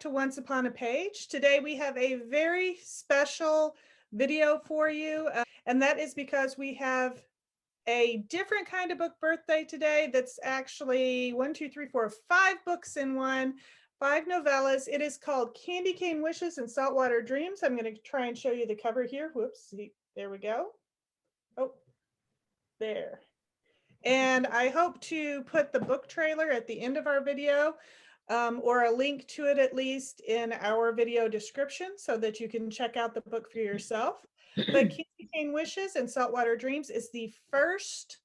to Once Upon a Page. Today we have a very special video for you, and that is because we have a different kind of book birthday today. That's actually 1, 2, 3, 4, 5 books in one, 5 novellas. It is called Candy Cane Wishes and Saltwater Dreams. I'm going to try and show you the cover here. Whoops, there we go. Oh, there. And I hope to put the book trailer at the end of our video, or a link to it at least in our video description so that you can check out the book for yourself. But Candy Cane Wishes and Saltwater Dreams is the first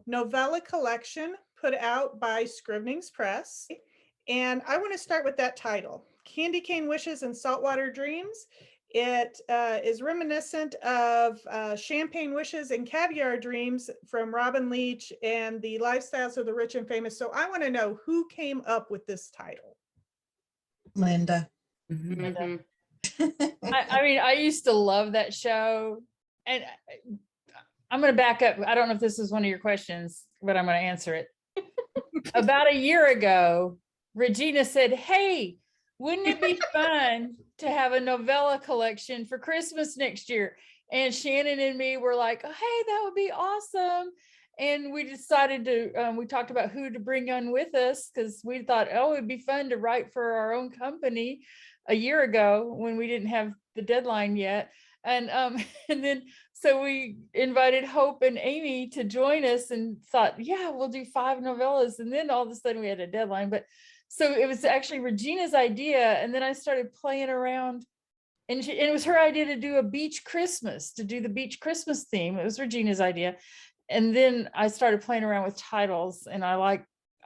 novella collection put out by Scrivenings Press. And I want to start with that title, Candy Cane Wishes and Saltwater Dreams. It is reminiscent of Champagne Wishes and Caviar Dreams from Robin Leach and the Lifestyles of the Rich and Famous. So I want to know who came up with this title. Linda. I mean, I used to love that show, and I'm going to back up. I don't know if this is one of your questions, but I'm going to answer it. About a year ago, Regina said, "Hey, wouldn't it be fun to have a novella collection for Christmas next year?" And Shannon and me were like, "Oh, hey, that would be awesome." And we decided to, we talked about who to bring on with us, because we thought, oh, it'd be fun to write for our own company a year ago when we didn't have the deadline yet. And and then so we invited Hope and Amy to join us and thought, yeah, we'll do 5 novellas. And then all of a sudden we had a deadline. But so it was actually Regina's idea. And then I started playing around, and it was her idea to do a beach Christmas, to do the beach Christmas theme. It was Regina's idea. And then I started playing around with titles, and I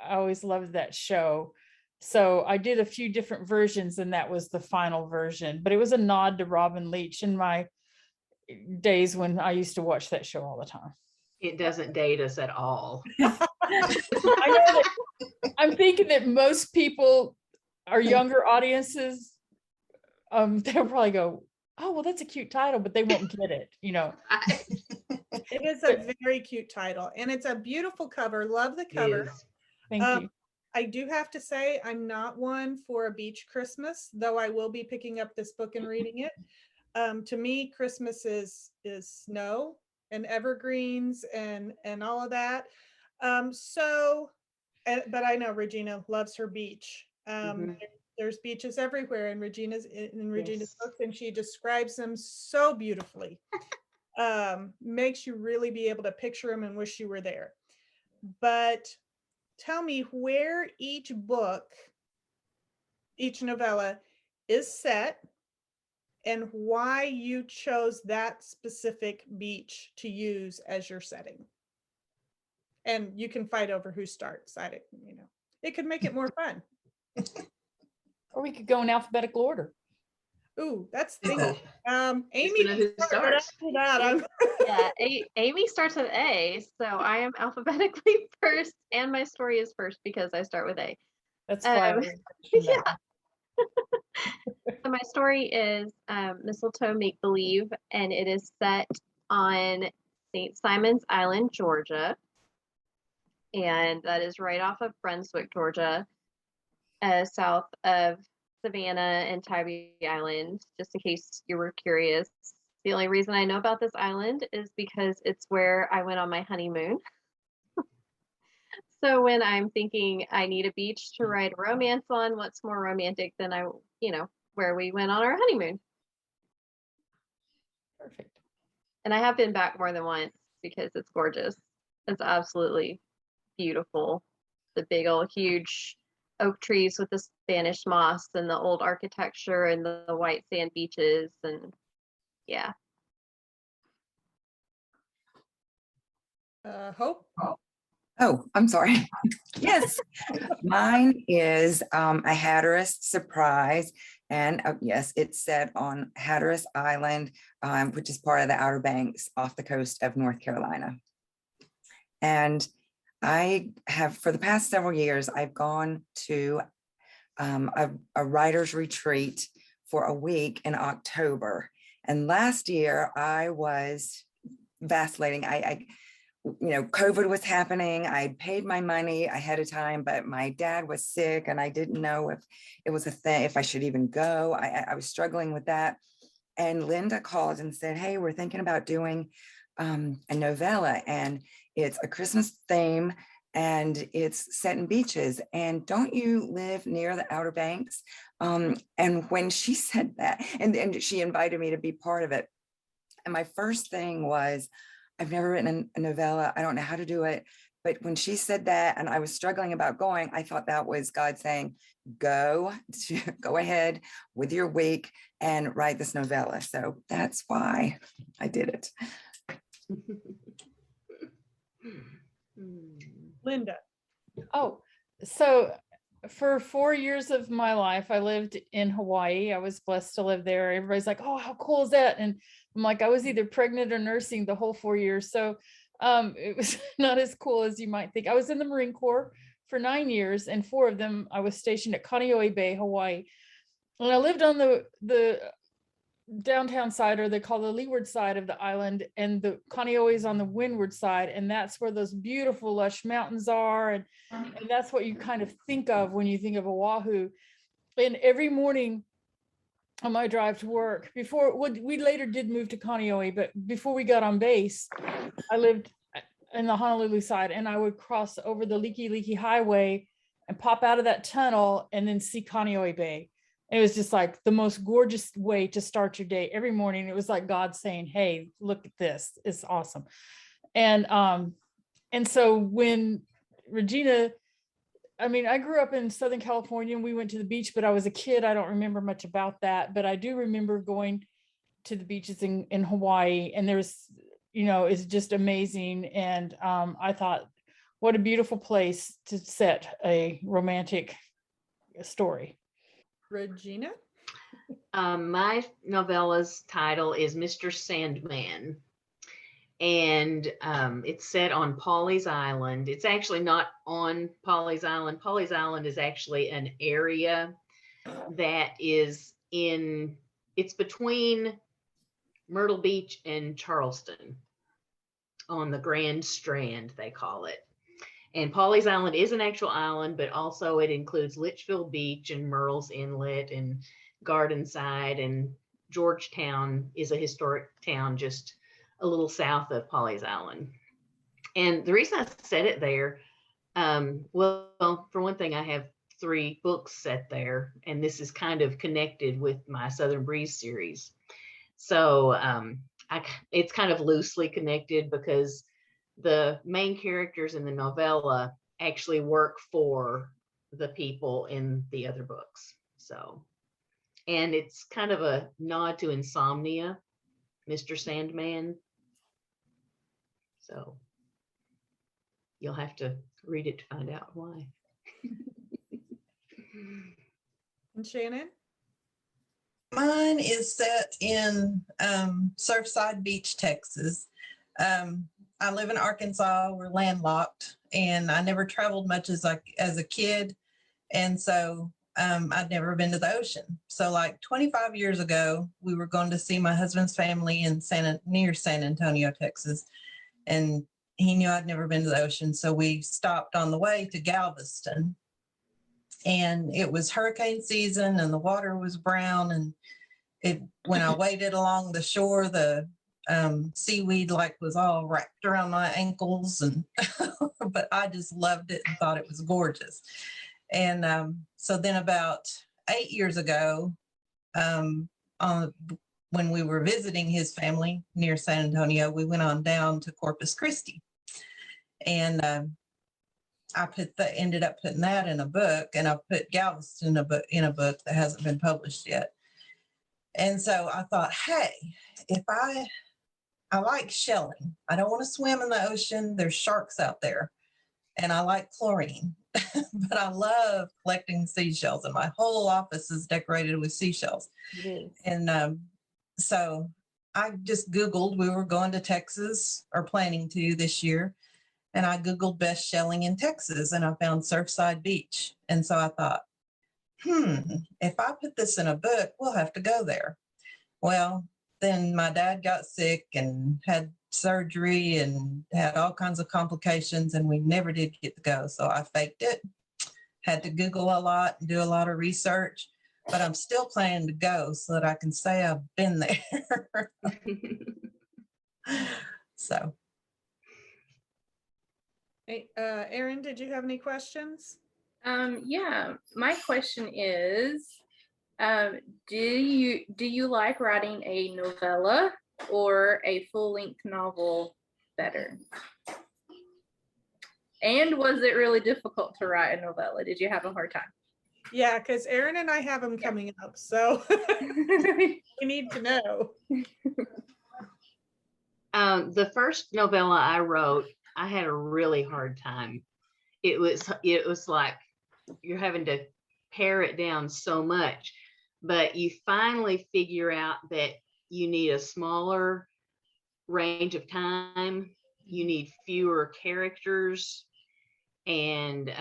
always loved that show. So I did a few different versions, and that was the final version. But it was a nod to Robin Leach in my days when I used to watch that show all the time. It doesn't date us at all. I know that, I'm thinking that most people, our younger audiences, they'll probably go, "Oh, well, that's a cute title," but they won't get it, you know. It is a very cute title, and it's a beautiful cover. Love the cover. Thank you. I do have to say I'm not one for a beach Christmas, though I will be picking up this book and reading it. To me, Christmas is snow and evergreens and all of that. But I know Regina loves her beach. There's beaches everywhere in Regina's books, and she describes them so beautifully. Makes you really be able to picture them and wish you were there. But tell me where each book, each novella is set, and why you chose that specific beach to use as your setting. And you can fight over who starts. It could make it more fun. Or we could go in alphabetical order. Ooh, that's thinking. Amy, who starts. Yeah, Amy starts with A, so I am alphabetically first, and my story is first because I start with A. That's fine. Yeah. So my story is Mistletoe Make Believe, and it is set on St. Simon's Island, Georgia, and that is right off of Brunswick, Georgia, south of Savannah and Tybee Island, just in case you were curious. The only reason I know about this island is because it's where I went on my honeymoon. So when I'm thinking I need a beach to write a romance on, what's more romantic than where we went on our honeymoon. Perfect. And I have been back more than once because it's gorgeous. It's absolutely beautiful. The big old huge oak trees with the Spanish moss and the old architecture and the white sand beaches, and yeah. Hope? Oh, I'm sorry. Yes, mine is a Hatteras surprise. And yes, it's set on Hatteras Island, which is part of the Outer Banks off the coast of North Carolina. And I have, for the past several years, I've gone to a writer's retreat for a week in October. And last year I was vacillating. COVID was happening. I paid my money ahead of time, but my dad was sick and I didn't know if it was a thing, if I should even go. I was struggling with that. And Linda called and said, hey, we're thinking about doing a novella, and it's a Christmas theme and it's set in beaches. And don't you live near the Outer Banks? And when she said that, and she invited me to be part of it. And my first thing was, I've never written a novella. I don't know how to do it. But when she said that, and I was struggling about going, I thought that was God saying, go ahead with your week and write this novella. So that's why I did it. Linda. Oh, so for 4 years of my life, I lived in Hawaii. I was blessed to live there. Everybody's like, oh, how cool is that? And I'm like, I was either pregnant or nursing the whole 4 years. So it was not as cool as you might think. I was in the Marine Corps for 9 years, and 4 of them I was stationed at Kaneohe Bay, Hawaii. And I lived on the downtown side, or they call the leeward side of the island, and the Kaneohe is on the windward side, and that's where those beautiful lush mountains are, and that's what you kind of think of when you think of Oahu. And every morning on my drive to work, before we later did move to Kaneohe, but before we got on base, I lived in the Honolulu side, and I would cross over the Leaky Highway and pop out of that tunnel and then see Kaneohe Bay. It was just like the most gorgeous way to start your day every morning. It was like God saying, hey, look at this. It's awesome. And so when Regina, I mean, I grew up in Southern California and we went to the beach, but I was a kid. I don't remember much about that, but I do remember going to the beaches in Hawaii, and there's, it's just amazing. And I thought, what a beautiful place to set a romantic story. Regina. My novella's title is Mr. Sandman, and it's set on Pawleys Island. It's actually not on Pawleys Island. Pawleys Island is actually an area that is it's between Myrtle Beach and Charleston on the Grand Strand, they call it. And Pawleys Island is an actual island, but also it includes Litchfield Beach and Murrells Inlet and Gardenside, and Georgetown is a historic town just a little south of Pawleys Island. And the reason I set it there, well, for one thing, I have 3 books set there, and this is kind of connected with my Southern Breeze series. So it's kind of loosely connected because the main characters in the novella actually work for the people in the other books. So, and it's kind of a nod to Insomnia, Mr. Sandman. So you'll have to read it to find out why. And Shannon. Mine is set in Surfside Beach, Texas. I live in Arkansas. We're landlocked, and I never traveled much as a kid, and so I'd never been to the ocean. So, like 25 years ago, we were going to see my husband's family in near San Antonio, Texas, and he knew I'd never been to the ocean, so we stopped on the way to Galveston. And it was hurricane season, and the water was brown, and when I waded along the shore, the seaweed was all wrapped around my ankles, and but I just loved it and thought it was gorgeous. And so then about 8 years ago, when we were visiting his family near San Antonio, we went on down to Corpus Christi, and I ended up putting that in a book, and I put Galveston in a book that hasn't been published yet. And so I thought, hey, if I like shelling. I don't want to swim in the ocean. There's sharks out there. And I like chlorine. But I love collecting seashells, and my whole office is decorated with seashells. It is. And so I just Googled, we were going to Texas, or planning to this year. And I Googled best shelling in Texas, and I found Surfside Beach. And so I thought, if I put this in a book, we'll have to go there. Well, then my dad got sick and had surgery and had all kinds of complications, and we never did get to go. So I faked it, had to Google a lot and do a lot of research, but I'm still planning to go so that I can say I've been there. So. Hey, Erin, did you have any questions? Yeah, my question is, do you like writing a novella or a full-length novel better? And was it really difficult to write a novella? Did you have a hard time? Yeah, because Erin and I have them coming up, so we need to know. The first novella I wrote, I had a really hard time. It was like you're having to pare it down so much, but you finally figure out that you need a smaller range of time, you need fewer characters, and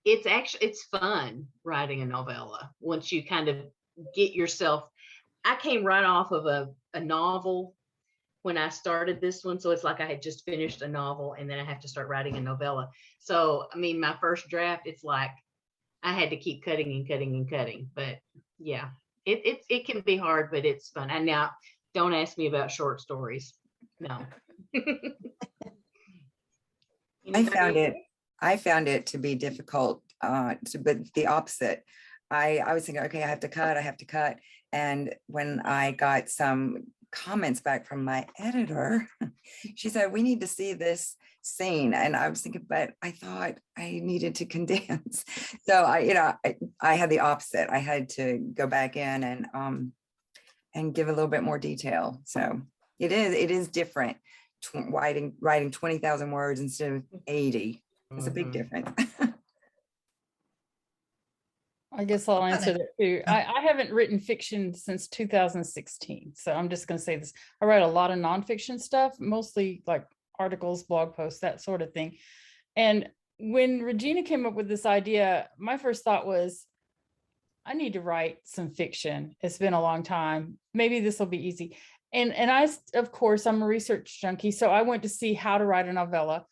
it's fun writing a novella once you kind of get yourself. I came right off of a novel when I started this one, so it's like I had just finished a novel and then I have to start writing a novella. So I mean, my first draft, it's like I had to keep cutting and cutting and cutting. But yeah, it can be hard, but it's fun. And now, don't ask me about short stories. No. I found it to be difficult, but the opposite. I was thinking, okay, I have to cut. And when I got some comments back from my editor, she said, we need to see this scene. And I was thinking, but I thought I needed to condense. So I had the opposite. I had to go back in and give a little bit more detail. So it is different. Writing 20,000 words instead of 80. It's a big difference. I guess I'll answer that too. I haven't written fiction since 2016. So I'm just going to say this. I write a lot of nonfiction stuff, mostly like articles, blog posts, that sort of thing. And when Regina came up with this idea, my first thought was, I need to write some fiction. It's been a long time. Maybe this will be easy. And I, of course, I'm a research junkie. So I went to see how to write a novella.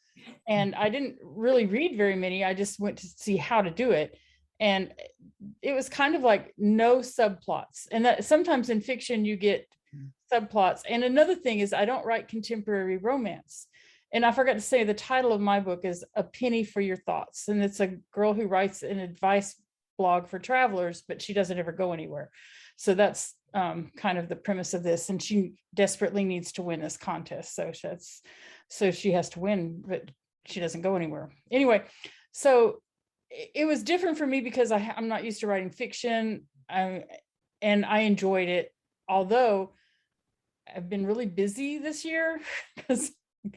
And I didn't really read very many. I just went to see how to do it. And it was kind of like no subplots. And that sometimes in fiction you get subplots. And another thing is I don't write contemporary romance. And I forgot to say the title of my book is A Penny for Your Thoughts. And it's a girl who writes an advice blog for travelers, but she doesn't ever go anywhere. So that's kind of the premise of this. And she desperately needs to win this contest. So she has to win, but she doesn't go anywhere. Anyway, so it was different for me because I'm not used to writing fiction, and I enjoyed it. Although I've been really busy this year because I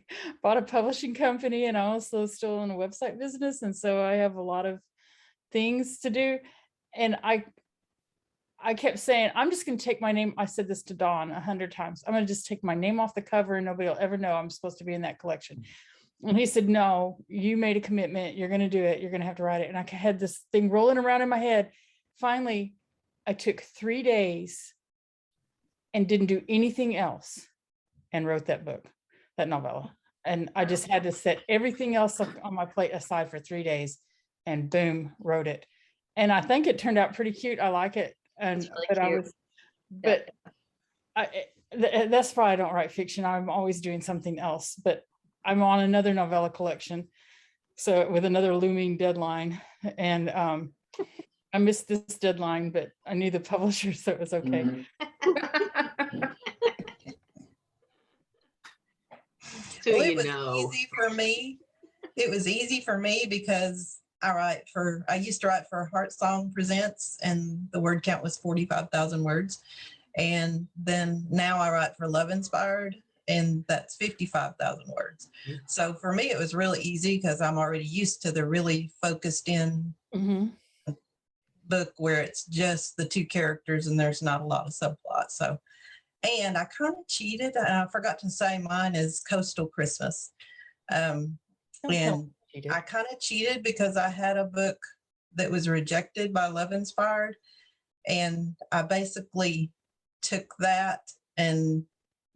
bought a publishing company and I also still in a website business. And so I have a lot of things to do. And I kept saying, I'm just going to take my name. I said this to Dawn 100 times. I'm going to just take my name off the cover and nobody will ever know I'm supposed to be in that collection. And he said, no, you made a commitment. You're going to do it. You're going to have to write it. And I had this thing rolling around in my head. Finally, I took 3 days and didn't do anything else and wrote that book, that novella. And I just had to set everything else on my plate aside for 3 days and boom, wrote it. And I think it turned out pretty cute. I like it. And Really cute. That's why I don't write fiction. I'm always doing something else, but I'm on another novella collection. So with another looming deadline, and I missed this deadline, but I knew the publisher, so it was okay. Well, it was easy for me. It was easy for me because I used to write for Heart Song Presents, and the word count was 45,000 words. And then now I write for Love Inspired, and that's 55,000 words. So for me, it was really easy because I'm already used to the really focused in book where it's just the two characters and there's not a lot of subplots. So, and I kind of cheated. I forgot to say mine is Coastal Christmas. And I kind of cheated because I had a book that was rejected by Love Inspired. And I basically took that and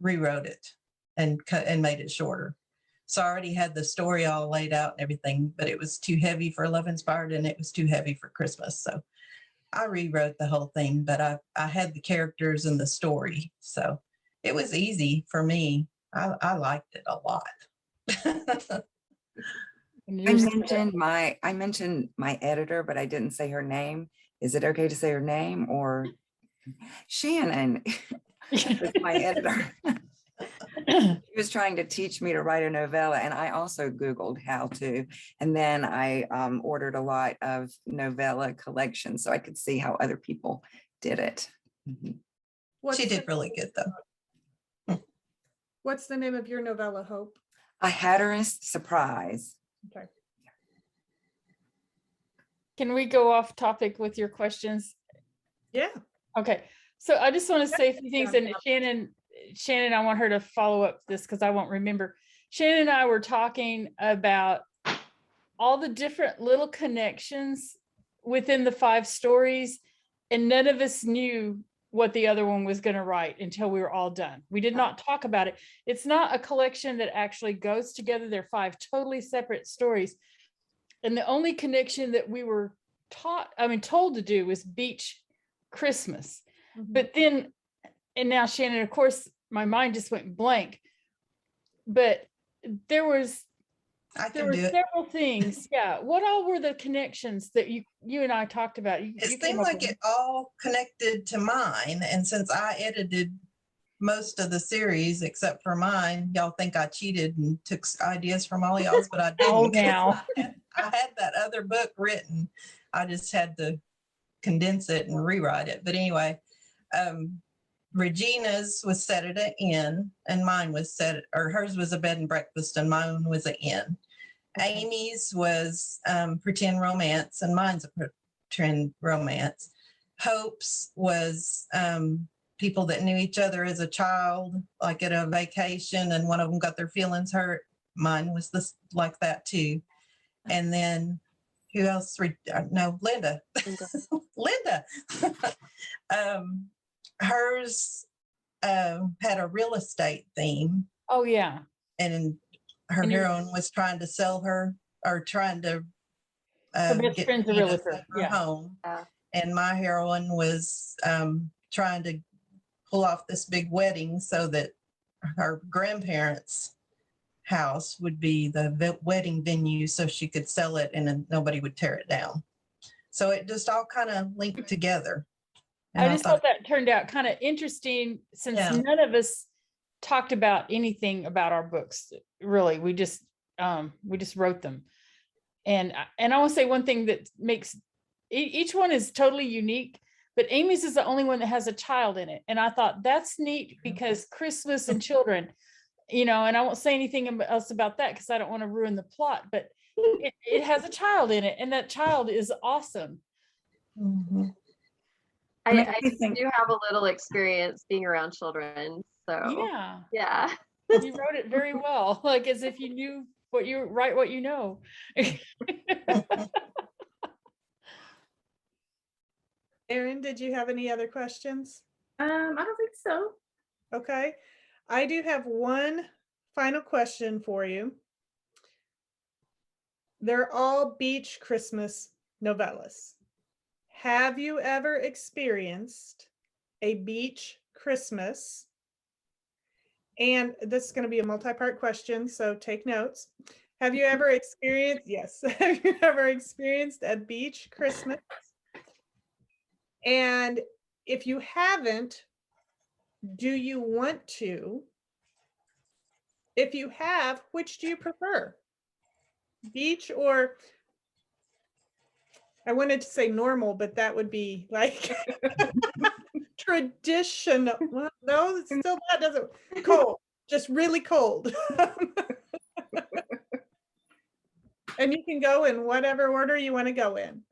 rewrote it and cut and made it shorter. So I already had the story all laid out and everything, but it was too heavy for Love Inspired and it was too heavy for Christmas. So I rewrote the whole thing, but I had the characters and the story. So it was easy for me. I liked it a lot. I mentioned my editor, but I didn't say her name. Is it okay to say her name, or Shannon is my editor? She was trying to teach me to write a novella, and I also Googled how to. And then I ordered a lot of novella collections so I could see how other people did it. Mhm. She did really good though. What's the name of your novella, Hope? A Hatterist Surprise. Okay. Can we go off topic with your questions? Yeah. Okay, so I just want to say a few things, and Shannon, I want her to follow up this because I won't remember. Shannon and I were talking about all the different little connections within the 5 stories, and none of us knew what the other one was going to write until we were all done. We did not talk about it. It's not a collection that actually goes together. They're 5 totally separate stories. And the only connection that we were told to do was Beach Christmas. Mhm. But then, and now Shannon, of course, my mind just went blank, but there were several things. Yeah. What all were the connections that you and I talked about? It seemed like it all connected to mine. And since I edited most of the series except for mine, y'all think I cheated and took ideas from all y'all's, but I didn't. Oh, now. I had that other book written. I just had to condense it and rewrite it. But anyway, Regina's was set at an inn and mine was set, or hers was a bed and breakfast and mine was an inn. Okay. Amy's was pretend romance and mine's a pretend romance. Hope's was people that knew each other as a child, like at a vacation, and one of them got their feelings hurt. Mine was this like that too. And then who else? No, Linda. Linda. Hers had a real estate theme. Oh, yeah. And her And heroine was trying to sell her or trying to her best friend's a realtor. sell her Yeah. home. Yeah. And my heroine was trying to pull off this big wedding so that her grandparents' house would be the wedding venue so she could sell it and then nobody would tear it down. So it just all kind of linked together. And I just thought that turned out kind of interesting since none of us talked about anything about our books. Really, we just wrote them. And I want to say one thing that makes each one is totally unique, but Amy's is the only one that has a child in it. And I thought that's neat because Christmas and children, and I won't say anything else about that because I don't want to ruin the plot, but it has a child in it and that child is awesome. Mm-hmm. I do have a little experience being around children. So yeah. You wrote it very well, like as if you knew what you know. Erin, did you have any other questions? I don't think so. Okay. I do have one final question for you. They're all beach Christmas novellas. Have you ever experienced a beach Christmas? And this is going to be a multi-part question, so take notes. Have you ever experienced, yes, have you ever experienced a beach Christmas? And if you haven't, do you want to? If you have, which do you prefer? Beach or, I wanted to say normal, but that would be like traditional. Well, no, still that doesn't, cold, just really cold. And you can go in whatever order you want to go in.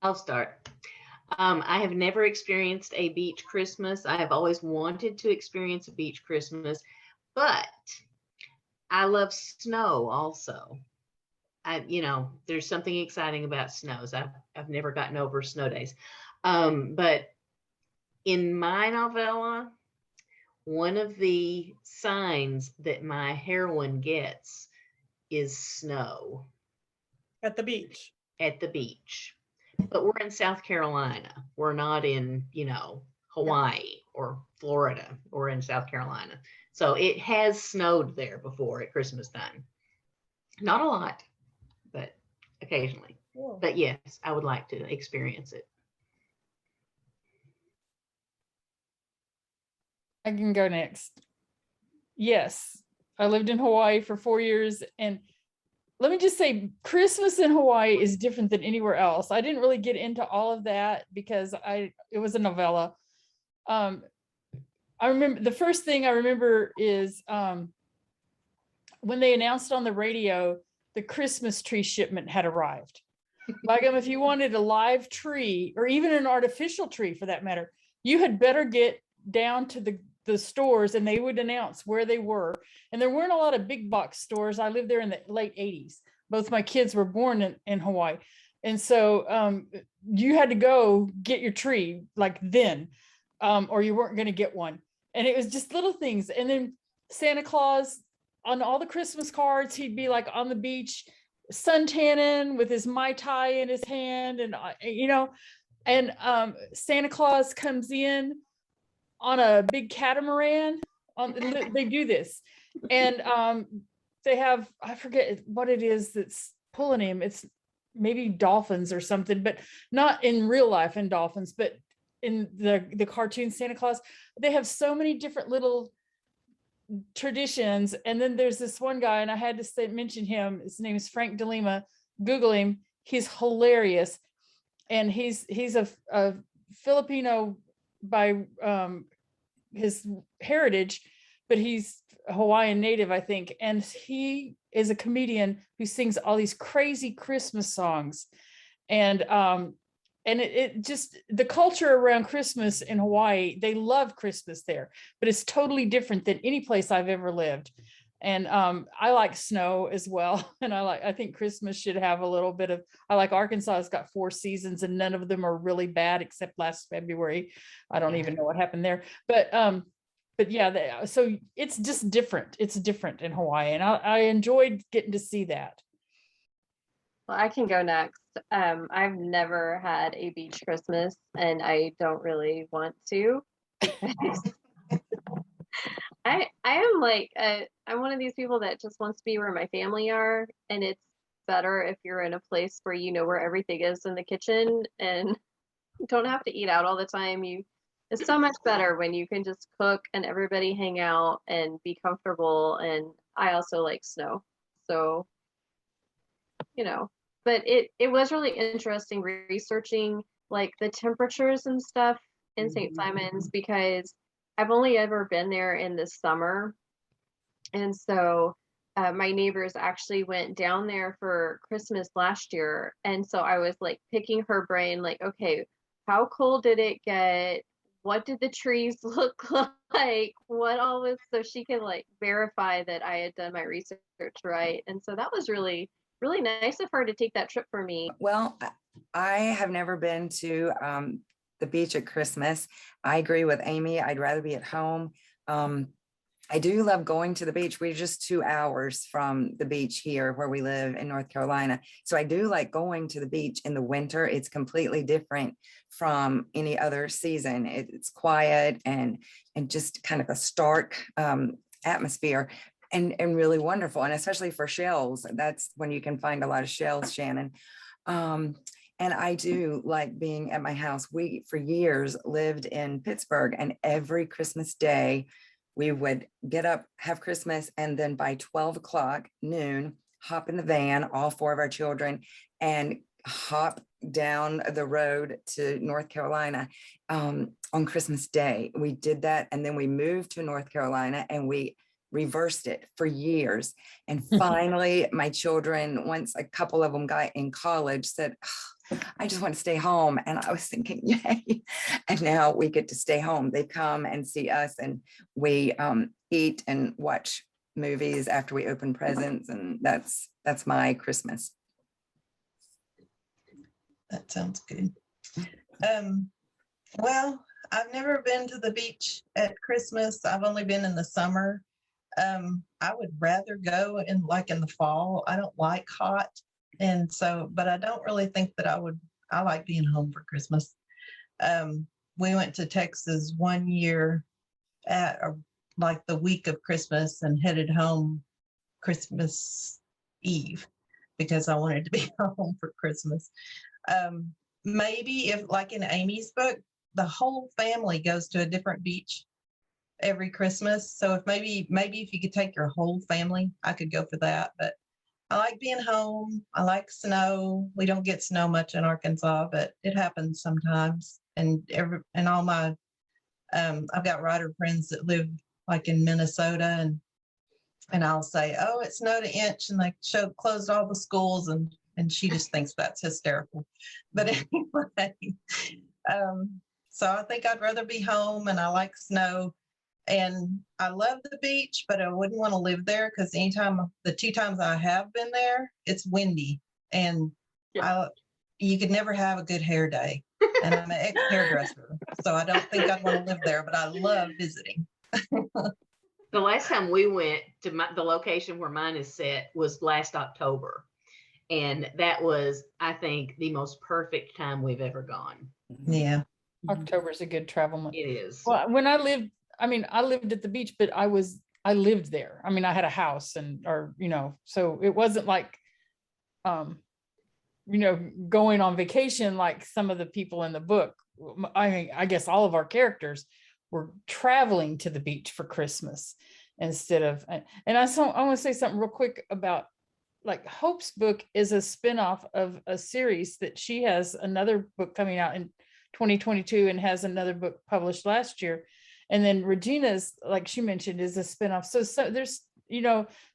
I'll start. I have never experienced a beach Christmas. I have always wanted to experience a beach Christmas, but I love snow also. There's something exciting about snows. I've never gotten over snow days. But In my novella, one of the signs that my heroine gets is snow At the beach. at the beach. But we're in South Carolina. We're not in, Hawaii or Florida. We're in South Carolina. So it has snowed there before at Christmas time. Not a lot, but occasionally. Cool. But yes, I would like to experience it. I can go next. Yes, I lived in Hawaii for 4 years, and let me just say, Christmas in Hawaii is different than anywhere else. I didn't really get into all of that because it was a novella. I remember the first thing I remember is when they announced on the radio the Christmas tree shipment had arrived. Like, if you wanted a live tree or even an artificial tree for that matter, you had better get down to the stores and they would announce where they were. And there weren't a lot of big box stores. I lived there in the late 80s. Both my kids were born in Hawaii. And so you had to go get your tree like then, or you weren't going to get one. And it was just little things. And then Santa Claus, on all the Christmas cards, he'd be like on the beach, suntanning with his Mai Tai in his hand. And, Santa Claus comes in on a big catamaran. They do this. And they have, I forget what it is that's pulling him. It's maybe dolphins or something, but not in real life in dolphins, but in the cartoon Santa Claus. They have so many different little traditions. And then there's this one guy, and I had to mention him. His name is Frank DeLima. Google him. He's hilarious. And he's a Filipino by his heritage, but he's a Hawaiian native, I think. And he is a comedian who sings all these crazy Christmas songs. And it just, the culture around Christmas in Hawaii, they love Christmas there, but it's totally different than any place I've ever lived. And I like snow as well. And I think Christmas should have a little bit of, I like Arkansas has got 4 seasons and none of them are really bad except last February. I don't even know what happened there. But yeah, so it's just different. It's different in Hawaii. And I enjoyed getting to see that. Well, I can go next. I've never had a beach Christmas, and I don't really want to. I am like I'm one of these people that just wants to be where my family are, and it's better if you're in a place where you know where everything is in the kitchen and don't have to eat out all the time. It's so much better when you can just cook and everybody hang out and be comfortable. And I also like snow, so but it was really interesting researching like the temperatures and stuff in St. Simon's, because I've only ever been there in the summer. And so my neighbors actually went down there for Christmas last year. And so I was like picking her brain, like, okay, how cold did it get? What did the trees look like? What all was, so she can like verify that I had done my research right. And so that was really, really nice of her to take that trip for me. Well, I have never been to the beach at Christmas. I agree with Amy. I'd rather be at home. I do love going to the beach. We're just 2 hours from the beach here where we live in North Carolina. So I do like going to the beach in the winter. It's completely different from any other season. It's quiet and just kind of a stark atmosphere. And really wonderful, and especially for shells. That's when you can find a lot of shells, Shannon. And I do like being at my house. We, for years, lived in Pittsburgh, and every Christmas day, we would get up, have Christmas, and then by 12 o'clock noon, hop in the van, all 4 of our children, and hop down the road to North Carolina on Christmas Day. We did that, and then we moved to North Carolina, and we reversed it for years. And finally, my children, once a couple of them got in college, said, oh, I just want to stay home. And I was thinking, yay. And now we get to stay home. They come and see us, and we eat and watch movies after we open presents. And that's my Christmas. That sounds good. Well, I've never been to the beach at Christmas. I've only been in the summer. I would rather go in the fall. I don't like hot. And so, but I don't really think that I like being home for Christmas. We went to Texas one year at like the week of Christmas and headed home Christmas Eve because I wanted to be home for Christmas. Maybe if like in Amy's book, the whole family goes to a different beach every Christmas. So if maybe if you could take your whole family, I could go for that. But I like being home. I like snow. We don't get snow much in Arkansas, but it happens sometimes. And all my I've got writer friends that live like in Minnesota, and I'll say, oh, it snowed an inch, and they closed all the schools, and she just thinks that's hysterical. But anyway, so I think I'd rather be home, and I like snow. And I love the beach, but I wouldn't want to live there because the 2 times I have been there, it's windy, and you could never have a good hair day. And I'm an ex-hairdresser, so I don't think I'd want to live there, but I love visiting. The last time we went to the location where mine is set was last October. And that was, I think, the most perfect time we've ever gone. Yeah. October is a good travel month. It is. Well, when I lived at the beach, but I lived there. I mean, I had a house so it wasn't like, going on vacation like some of the people in the book. I mean, I guess all of our characters were traveling to the beach for Christmas instead of, and I want to say something real quick about like Hope's book is a spinoff of a series that she has another book coming out in 2022 and has another book published last year. And then Regina's, like she mentioned, is a spinoff. So there's,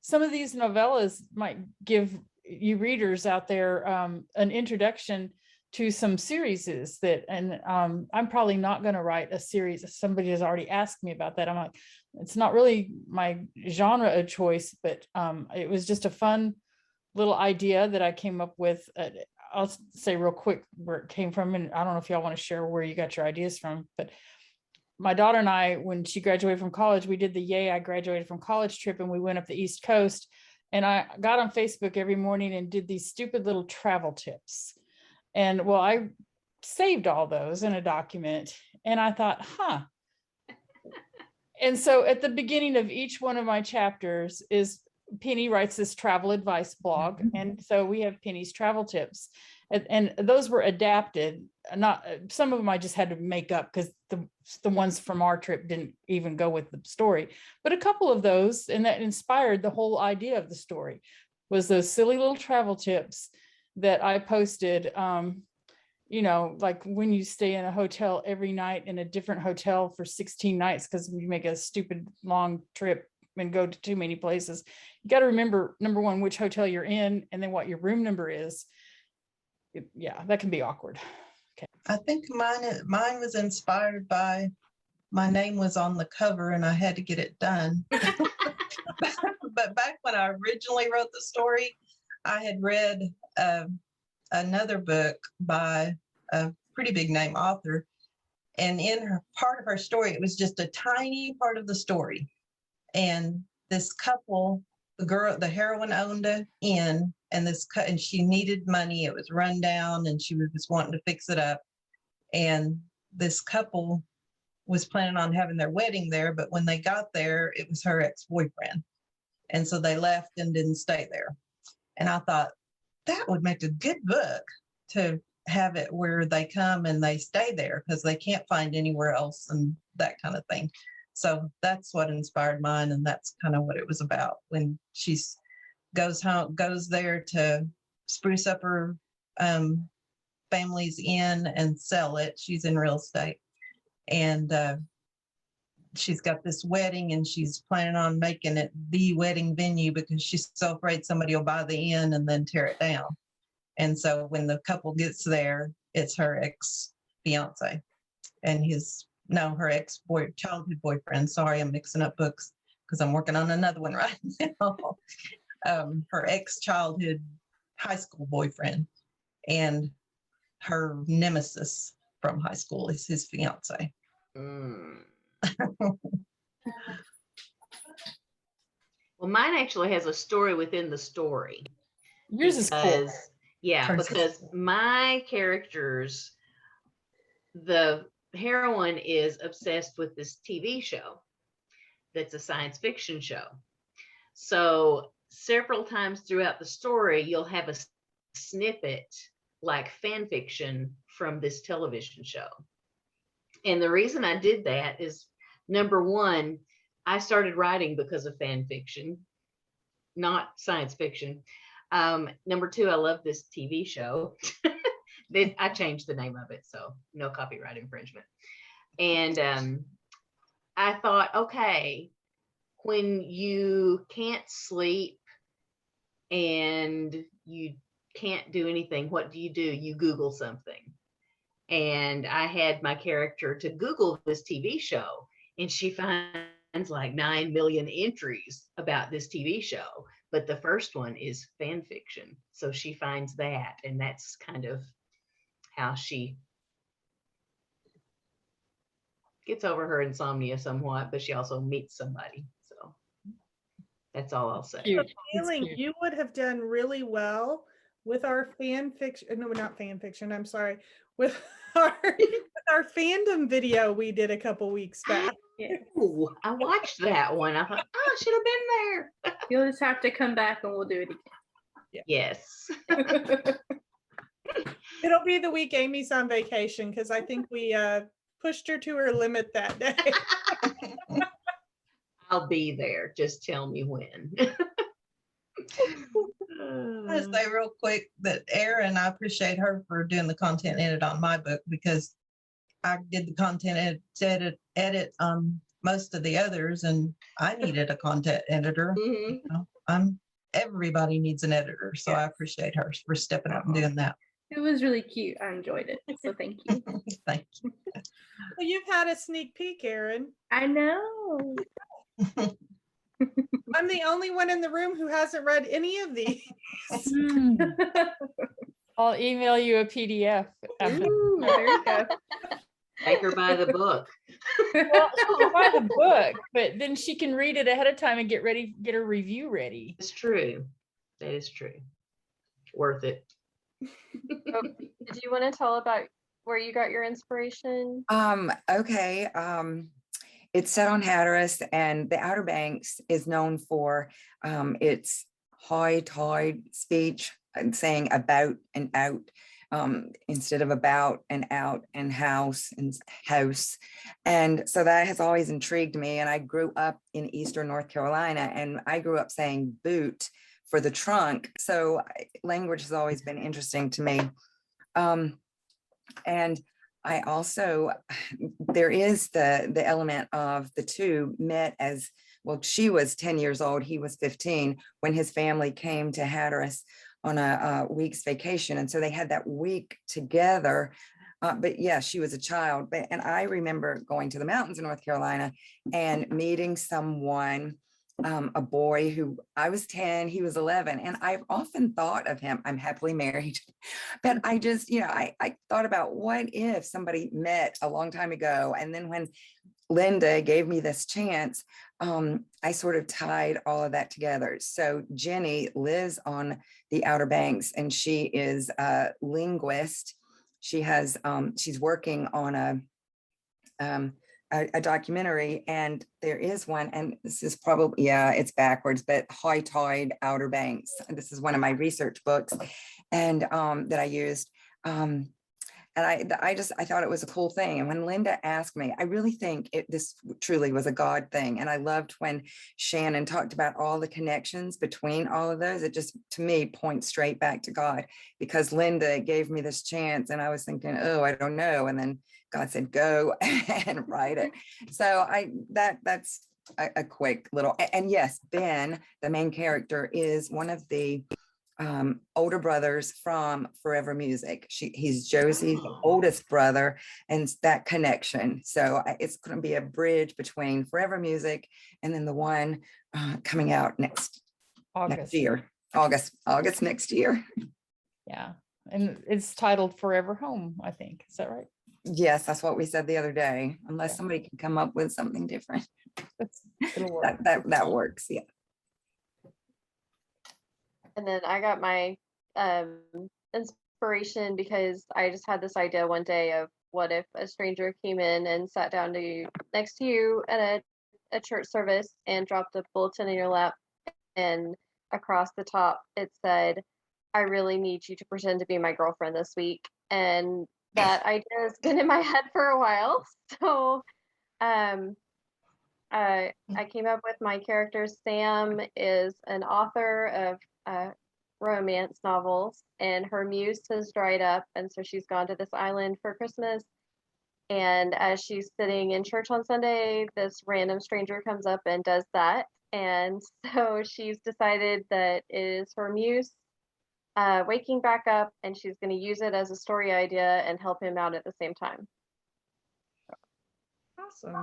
some of these novellas might give you readers out there an introduction to some series I'm probably not going to write a series. Somebody has already asked me about that. I'm like, it's not really my genre of choice, but it was just a fun little idea that I came up with. I'll say real quick where it came from, and I don't know if y'all want to share where you got your ideas from, but my daughter and I, when she graduated from college, we did the Yay, I Graduated from College trip, and we went up the East Coast, and I got on Facebook every morning and did these stupid little travel tips. And well, I saved all those in a document, and I thought, and so at the beginning of each one of my chapters is Penny writes this travel advice blog. And so we have Penny's travel tips, and those were adapted. Not some of them I just had to make up because the ones from our trip didn't even go with the story, but a couple of those, and that inspired the whole idea of the story, was those silly little travel tips that I posted. Like when you stay in a hotel every night in a different hotel for 16 nights because you make a stupid long trip and go to too many places. You got to remember, number one, which hotel you're in, and then what your room number is. That can be awkward. Okay. I think mine was inspired by my name was on the cover and I had to get it done. But back when I originally wrote the story, I had read another book by a pretty big name author. And in her part of her story, it was just a tiny part of the story. And this couple, the heroine owned an inn, and she needed money. It was run down and she was wanting to fix it up. And this couple was planning on having their wedding there, but when they got there, it was her ex-boyfriend. And so they left and didn't stay there. And I thought that would make a good book to have it where they come and they stay there because they can't find anywhere else and that kind of thing. So that's what inspired mine. And that's kind of what it was about when she goes there to spruce up her family's inn and sell it. She's in real estate. And she's got this wedding and she's planning on making it the wedding venue because she's so afraid somebody will buy the inn and then tear it down. And so when the couple gets there, it's her ex-fiance and her childhood boyfriend. Sorry, I'm mixing up books because I'm working on another one right now. Her ex-childhood high school boyfriend, and her nemesis from high school is his fiance. Mm. Well, mine actually has a story within the story. Yours is cool. Because, yeah, because my characters, the heroine is obsessed with this TV show that's a science fiction show. So several times throughout the story, you'll have a snippet like fan fiction from this television show. And the reason I did that is, number one, I started writing because of fan fiction, not science fiction. Number two, I love this TV show. I changed the name of it, so no copyright infringement. And I thought, okay, when you can't sleep and you can't do anything, what do? You Google something. And I had my character to Google this TV show, and she finds like 9 million entries about this TV show. But the first one is fan fiction. So she finds that, and that's kind of how she gets over her insomnia somewhat, but she also meets somebody. So that's all I'll say. Cute. It's Feeling cute. you would have done really well with our fan fiction. No, not fan fiction. I'm sorry. With our fandom video we did a couple weeks back. Ooh, I watched that one. I thought, oh, I should have been there. You'll just have to come back and we'll do it Yes. again. It'll be the week Amy's on vacation because I think we pushed her to her limit that day. Uh, I'll be there. Just tell me when. I say real quick that Erin, I appreciate her for doing the content edit on my book, because I did the content edit on most of the others, and I needed a content editor. Mhm. You know, everybody needs an editor, so I appreciate her for stepping up and doing that. It was really cute. I enjoyed it. So thank you. Thank you. Well, you've had a sneak peek, Erin. I know. I'm the only one in the room who hasn't read any of these. Hmm. I'll email you a PDF. after. Ooh, there you go. Make her buy the book. Well, she can buy the book, but then she can read it ahead of time and get her review ready. It's true. That is true. Worth it. Did you want to tell about where you got your inspiration? Okay. It's set on Hatteras, and the Outer Banks is known for its high tide speech and saying about and out instead of about and out and house and house. And so that has always intrigued me. And I grew up in Eastern North Carolina, and I grew up saying boot for the trunk. So language has always been interesting to me. And I also, there is the element of the two met as, well, she was 10 years old, he was 15, when his family came to Hatteras on a week's vacation. And so they had that week together. But yeah, she was a child. And I remember going to the mountains in North Carolina and meeting someone, a boy who, I was 10, he was 11. And I've often thought of him, I'm happily married, but I just, I thought about what if somebody met a long time ago. And then when Linda gave me this chance, I sort of tied all of that together. So Jenny lives on the Outer Banks, and she is a linguist. She has, she's working on a documentary, and there is one, and this is probably, yeah, it's backwards, but High Tide Outer Banks. And this is one of my research books, and that I used. And I thought it was a cool thing. And when Linda asked me, I really think this truly was a God thing. And I loved when Shannon talked about all the connections between all of those. It just, to me, points straight back to God, because Linda gave me this chance, and I was thinking, oh, I don't know. And then God said, go and write it. So that's a quick little, and yes, Ben, the main character, is one of the older brothers from Forever Music. He's Josie's oldest brother, and that connection. So it's going to be a bridge between Forever Music and then the one coming out next year, August next year. Yeah, and it's titled Forever Home, I think. Is that right? Yes, that's what we said the other day, unless somebody can come up with something different. It'll work. That works, yeah. And then I got my inspiration because I just had this idea one day of what if a stranger came in and sat down next to you at a church service and dropped a bulletin in your lap, and across the top it said, "I really need you to pretend to be my girlfriend this week." And that idea has been in my head for a while. So I came up with my character. Sam is an author of romance novels, and her muse has dried up, and so she's gone to this island for Christmas. And as she's sitting in church on Sunday, this random stranger comes up and does that. And so she's decided that it is her muse waking back up, and she's going to use it as a story idea and help him out at the same time. Awesome.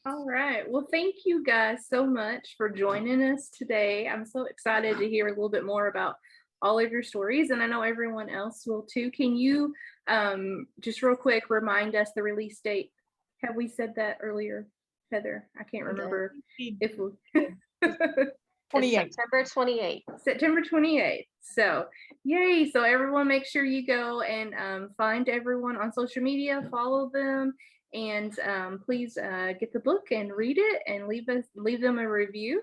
All right. Well, thank you guys so much for joining us today. I'm so excited to hear a little bit more about all of your stories, and I know everyone else will too. Can you just real quick remind us the release date? Have we said that earlier, Heather? I can't remember if we 28. September 28th. September 28th. So yay. So everyone make sure you go and find everyone on social media, follow them, and please get the book and read it and leave them a review.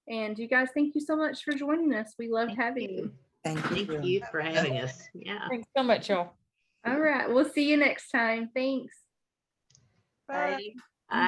And you guys, thank you so much for joining us. We loved having you. Thank Thank you for having us. Yeah. Thanks so much, y'all. All right. We'll see you next time. Thanks. Bye. Bye.